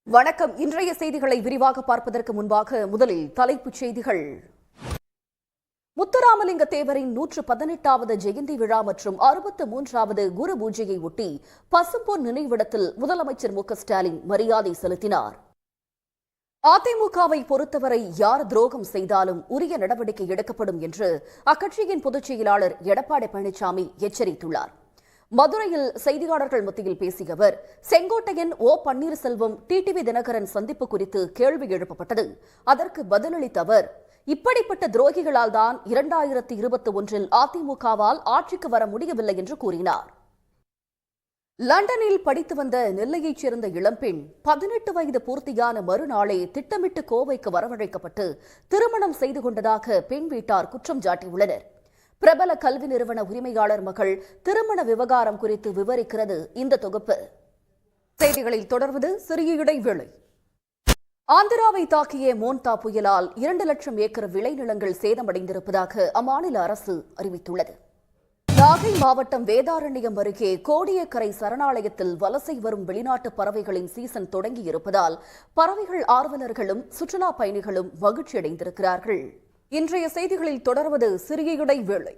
வணக்கம். இன்றைய செய்திகளை விரிவாக பார்ப்பதற்கு முன்பாக முதலில் தலைப்புச் செய்திகள். முத்துராமலிங்க தேவரின் 118வது ஜெயந்தி விழா மற்றும் 63வது குரு பூஜையை ஒட்டி பசும்பொன் நினைவிடத்தில் முதலமைச்சர் மு.க.ஸ்டாலின் மரியாதை செலுத்தினார். அதிமுகவை பொறுத்தவரை யார் துரோகம் செய்தாலும் உரிய நடவடிக்கை எடுக்கப்படும் என்று அக்கட்சியின் பொதுச் செயலாளர் எடப்பாடி பழனிசாமி எச்சரித்துள்ளார். மதுரையில் செய்தியாளர்கள் மத்தியில் பேசிய அவர், செங்கோட்டையன் பன்னீர்செல்வம் டிடிவி தினகரன் சந்திப்பு குறித்து கேள்வி எழுப்பப்பட்டது. அதற்கு பதிலளித்த அவர், இப்படிப்பட்ட துரோகிகளால் தான் 2021 அதிமுகவால் ஆட்சிக்கு வர முடியவில்லை என்று கூறினார். லண்டனில் படித்து வந்த நெல்லையைச் சேர்ந்த இளம்பெண் 18 வயது பூர்த்தியான மறுநாளே திட்டமிட்டு கோவைக்கு வரவழைக்கப்பட்டு திருமணம் செய்து கொண்டதாக பெண் வீட்டார் குற்றம் சாட்டியுள்ளனர். பிரபல கல்வி நிறுவன உரிமையாளர் மகள் திருமண விவகாரம் குறித்து விவரிக்கிறது இந்த தொகுப்பு. செய்திகளில் தொடர்வது சிறிய இடைவேளை. ஆந்திராவை தாக்கிய மோன்தா புயலால் 2 லட்சம் ஏக்கர் விளைநிலங்கள் சேதமடைந்திருப்பதாக அம்மாநில அரசு அறிவித்துள்ளது. நாகை மாவட்டம் வேதாரண்யம் அருகே கோடியக்கரை சரணாலயத்தில் வலசை வரும் வெளிநாட்டு பறவைகளின் சீசன் தொடங்கியிருப்பதால் பறவைகள் ஆர்வலர்களும் சுற்றுலா பயணிகளும் மகிழ்ச்சியடைந்திருக்கிறார்கள். இன்றைய செய்திகளில் தொடர்வது சிறிய இடைவேளை.